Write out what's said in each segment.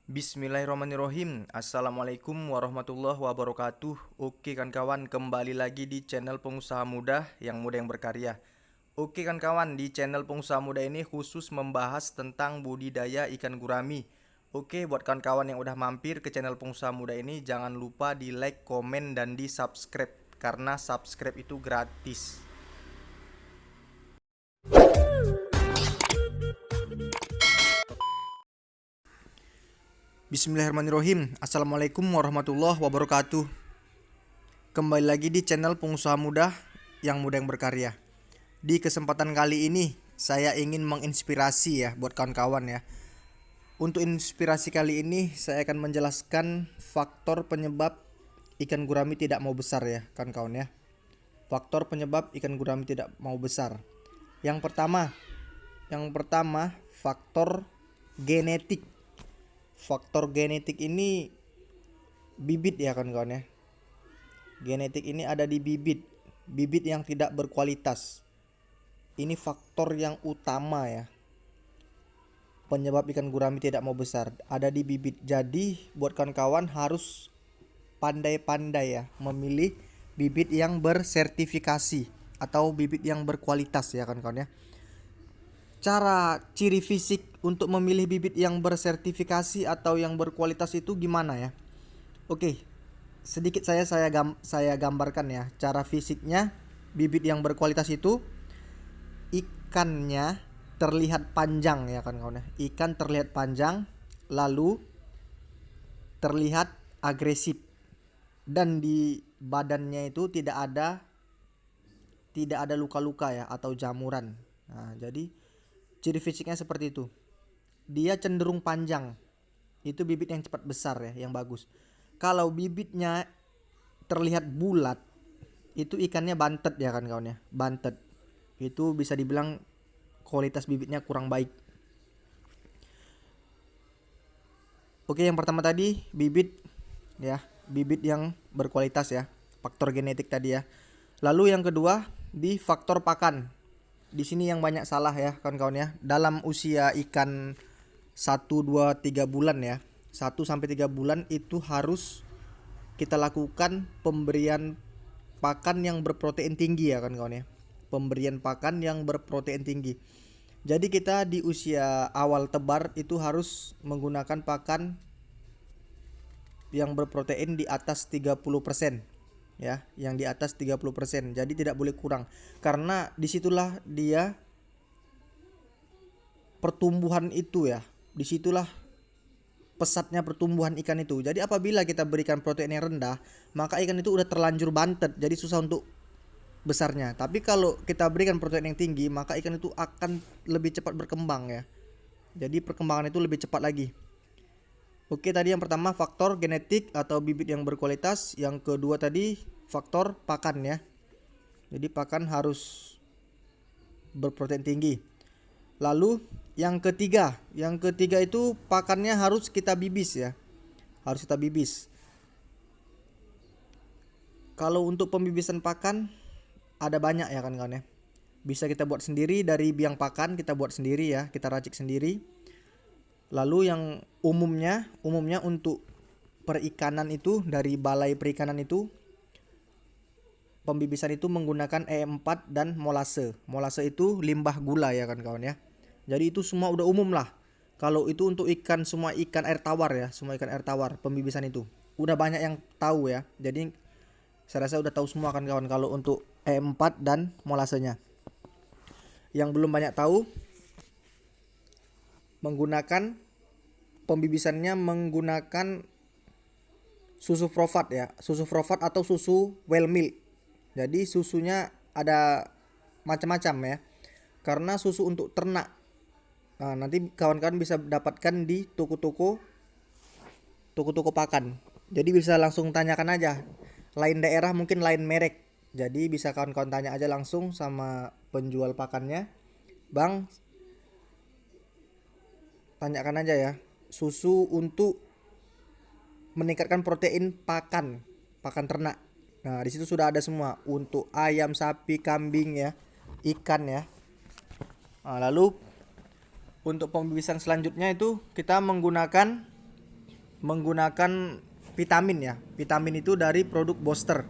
Bismillahirrahmanirrahim. Assalamualaikum warahmatullahi wabarakatuh. Oke kan kawan, kembali lagi di channel Pengusaha Muda yang berkarya. Oke kan kawan, di channel Pengusaha Muda ini khusus membahas tentang budidaya ikan gurami. Oke, buat kawan-kawan yang udah mampir ke channel Pengusaha Muda ini, jangan lupa di like, komen, dan di subscribe, karena subscribe itu gratis. Bismillahirrahmanirrahim. Assalamualaikum warahmatullahi wabarakatuh. Kembali lagi di channel Pengusaha Muda yang berkarya. Di kesempatan kali ini saya ingin menginspirasi ya buat kawan-kawan ya. Untuk inspirasi kali ini saya akan menjelaskan faktor penyebab ikan gurami tidak mau besar ya kawan-kawan ya. Faktor penyebab ikan gurami tidak mau besar. Yang pertama faktor genetik. Faktor genetik ini bibit ya kawan-kawan ya. Genetik ini ada di bibit yang tidak berkualitas. Ini faktor yang utama ya. Penyebab ikan gurami tidak mau besar ada di bibit. Jadi buat kawan-kawan harus pandai-pandai ya memilih bibit yang bersertifikasi atau bibit yang berkualitas ya kawan-kawan ya. Cara ciri fisik untuk memilih bibit yang bersertifikasi atau yang berkualitas itu gimana ya? Oke, sedikit saya gambarkan ya. Cara fisiknya bibit yang berkualitas itu ikannya terlihat panjang ya kan kawan ya. Ikan terlihat panjang, lalu terlihat agresif, dan di badannya itu tidak ada luka-luka ya atau jamuran. Nah, jadi ciri fisiknya seperti itu. Dia cenderung panjang. Itu bibit yang cepat besar ya, yang bagus. Kalau bibitnya terlihat bulat, itu ikannya bantet ya kan kawan ya. Bantet. Itu bisa dibilang kualitas bibitnya kurang baik. Oke, yang pertama tadi bibit ya, bibit yang berkualitas ya. Faktor genetik tadi ya. Lalu yang kedua di faktor pakan. Di sini yang banyak salah ya kawan-kawan ya. Dalam usia ikan 1, 2, 3 bulan ya. 1 sampai 3 bulan itu harus kita lakukan pemberian pakan yang berprotein tinggi ya kawan-kawan ya. Pemberian pakan yang berprotein tinggi. Jadi kita di usia awal tebar itu harus menggunakan pakan yang berprotein di atas 30%. Ya, yang di atas 30%. Jadi tidak boleh kurang. Karena disitulah dia pertumbuhan itu ya. Disitulah pesatnya pertumbuhan ikan itu. Jadi apabila kita berikan protein yang rendah, maka ikan itu udah terlanjur bantet. Jadi susah untuk besarnya. Tapi kalau kita berikan protein yang tinggi, maka ikan itu akan lebih cepat berkembang ya. Jadi perkembangan itu lebih cepat lagi. Oke, tadi yang pertama faktor genetik atau bibit yang berkualitas. Yang kedua tadi faktor pakan ya. Jadi pakan harus berprotein tinggi. Lalu yang ketiga itu pakannya harus kita bibis ya. Harus kita bibis. Kalau untuk pembibisan pakan ada banyak ya kan ya. Bisa kita buat sendiri dari biang pakan, kita buat sendiri ya, kita racik sendiri. Lalu yang umumnya untuk perikanan itu dari balai perikanan itu pembibisan itu menggunakan E4 dan molase. Molase itu limbah gula ya kan kawan ya. Jadi itu semua udah umum lah. Kalau itu untuk semua ikan air tawar ya, semua ikan air tawar pembibisan itu udah banyak yang tahu ya. Jadi saya rasa udah tahu semua kan kawan kalau untuk E4 dan molasenya. Yang belum banyak tahu, menggunakan pembibisannya menggunakan susu frovat ya, susu frovat atau susu whale milk. Jadi susunya ada macam-macam ya, karena susu untuk ternak. Nah, nanti kawan-kawan bisa dapatkan di toko-toko pakan. Jadi bisa langsung tanyakan aja, lain daerah mungkin lain merek. Jadi bisa kawan-kawan tanya aja langsung sama penjual pakannya, Bang, tanyakan aja ya, susu untuk meningkatkan protein pakan ternak. Nah, di situ sudah ada semua untuk ayam, sapi, kambing ya, ikan ya. Nah, lalu untuk pembibisan selanjutnya itu kita menggunakan menggunakan vitamin ya. Vitamin itu dari produk Booster.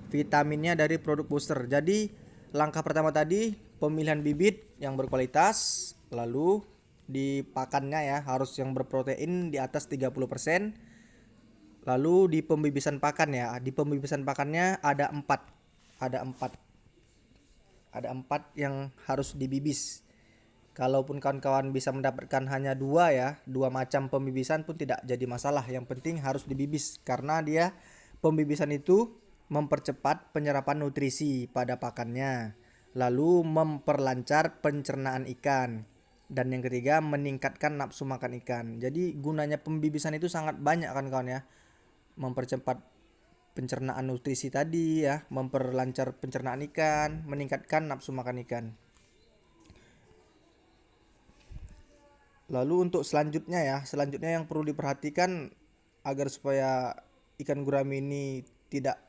Vitaminnya dari produk Booster. Jadi langkah pertama tadi pemilihan bibit yang berkualitas, lalu di pakannya ya harus yang berprotein di atas 30%. Lalu di pembibisan pakan ya, di pembibisan pakannya ada 4. Ada 4 yang harus dibibis. Kalaupun kawan-kawan bisa mendapatkan hanya 2 ya, 2 macam pembibisan pun tidak jadi masalah. Yang penting harus dibibis karena dia pembibisan itu mempercepat penyerapan nutrisi pada pakannya, lalu memperlancar pencernaan ikan, dan yang ketiga meningkatkan nafsu makan ikan. Jadi gunanya pembibisan itu sangat banyak kan kawan ya, mempercepat pencernaan nutrisi tadi ya, memperlancar pencernaan ikan, meningkatkan nafsu makan ikan. Lalu untuk selanjutnya yang perlu diperhatikan agar supaya ikan gurami ini tidak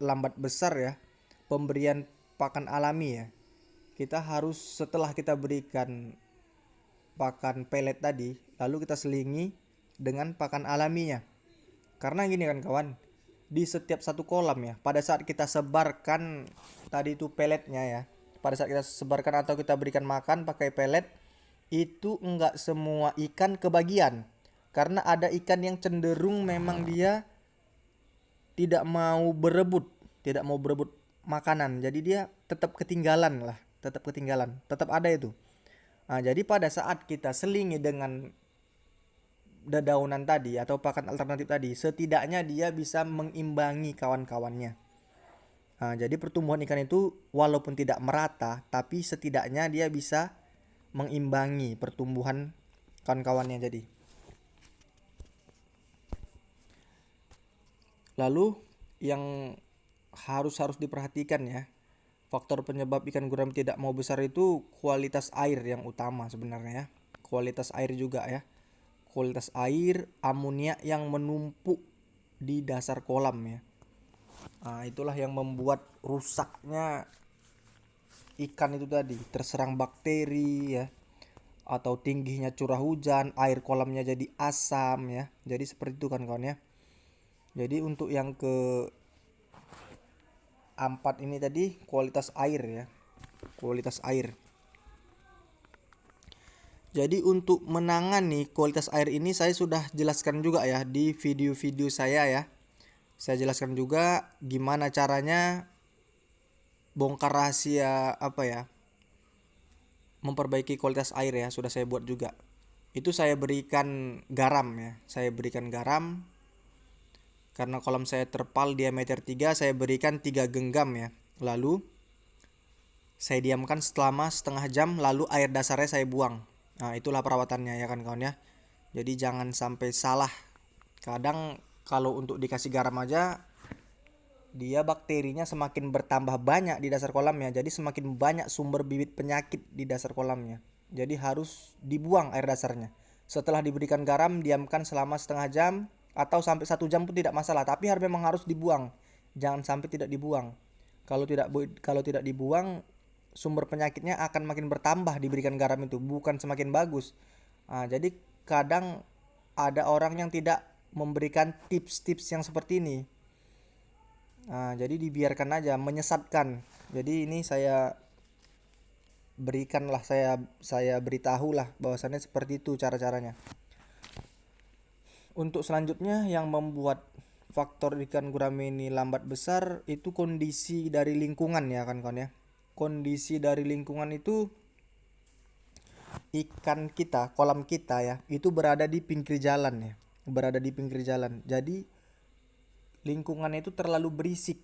lambat besar ya, pemberian pakan alami ya. Kita harus setelah kita berikan pakan pelet tadi, lalu kita selingi dengan pakan alaminya. Karena gini kan kawan, di setiap satu kolam ya, pada saat kita sebarkan tadi itu peletnya ya, pada saat kita sebarkan atau kita berikan makan pakai pelet, itu enggak semua ikan kebagian. Karena ada ikan yang cenderung memang dia tidak mau berebut makanan. Jadi dia tetap ketinggalan, tetap ada itu. Nah, jadi pada saat kita selingi dengan dedaunan tadi atau pakan alternatif tadi, setidaknya dia bisa mengimbangi kawan-kawannya. Nah, jadi pertumbuhan ikan itu walaupun tidak merata, tapi setidaknya dia bisa mengimbangi pertumbuhan kawan-kawannya jadi. Lalu yang harus diperhatikan ya, faktor penyebab ikan gurami tidak mau besar itu kualitas air yang utama sebenarnya ya. Kualitas air juga ya. Kualitas air, amonia yang menumpuk di dasar kolam ya. Nah, itulah yang membuat rusaknya ikan itu tadi, terserang bakteri ya, atau tingginya curah hujan, air kolamnya jadi asam ya. Jadi seperti itu kan kawan ya. Jadi untuk yang ke 4 ini tadi kualitas air ya. Kualitas air. Jadi untuk menangani kualitas air ini saya sudah jelaskan juga ya di video-video saya ya. Saya jelaskan juga gimana caranya bongkar rahasia memperbaiki kualitas air ya, sudah saya buat juga. Itu saya berikan garam ya. Saya berikan garam karena kolam saya terpal diameter 3, saya berikan 3 genggam ya. Lalu saya diamkan selama setengah jam, lalu air dasarnya saya buang. Nah, itulah perawatannya ya kan kawan ya. Jadi jangan sampai salah. Kadang kalau untuk dikasih garam aja, dia bakterinya semakin bertambah banyak di dasar kolamnya. Jadi semakin banyak sumber bibit penyakit di dasar kolamnya. Jadi harus dibuang air dasarnya. Setelah diberikan garam, diamkan selama setengah jam atau sampai 1 jam pun tidak masalah. Tapi memang harus dibuang. Jangan sampai tidak dibuang. Kalau tidak dibuang, sumber penyakitnya akan makin bertambah diberikan garam itu, bukan semakin bagus. Nah, jadi kadang ada orang yang tidak memberikan tips-tips yang seperti ini. Nah, jadi dibiarkan aja, menyesatkan. Jadi ini saya berikanlah, saya beritahulah bahwasannya seperti itu cara-caranya. Untuk selanjutnya yang membuat faktor ikan gurami ini lambat besar itu kondisi dari lingkungan ya kan kawan ya. Kondisi dari lingkungan itu ikan kita, kolam kita ya, itu berada di pinggir jalan ya. Berada di pinggir jalan. Jadi lingkungannya itu terlalu berisik.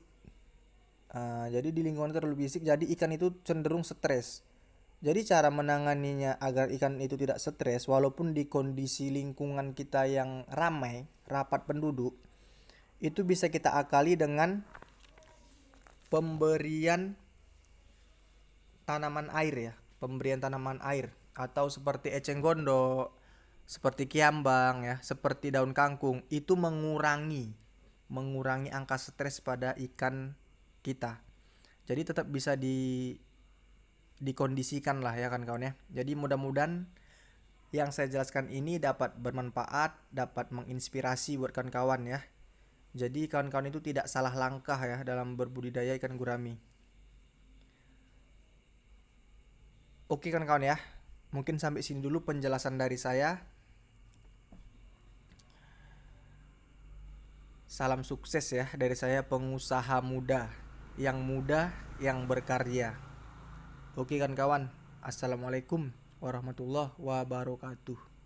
Jadi di lingkungan terlalu berisik, jadi ikan itu cenderung stres. Jadi cara menanganinya agar ikan itu tidak stres walaupun di kondisi lingkungan kita yang ramai, rapat penduduk, itu bisa kita akali dengan pemberian tanaman air ya, pemberian tanaman air atau seperti eceng gondok, seperti kiambang ya, seperti daun kangkung, itu mengurangi angka stres pada ikan kita. Jadi tetap bisa dikondisikan lah ya kan kawan ya. Jadi mudah-mudahan yang saya jelaskan ini dapat bermanfaat, dapat menginspirasi buat kawan-kawan ya. Jadi kawan-kawan itu tidak salah langkah ya dalam berbudidaya ikan gurami. Oke kawan-kawan ya, mungkin sampai sini dulu penjelasan dari saya. Salam sukses ya dari saya, pengusaha muda, yang berkarya. Oke kawan-kawan, assalamualaikum warahmatullahi wabarakatuh.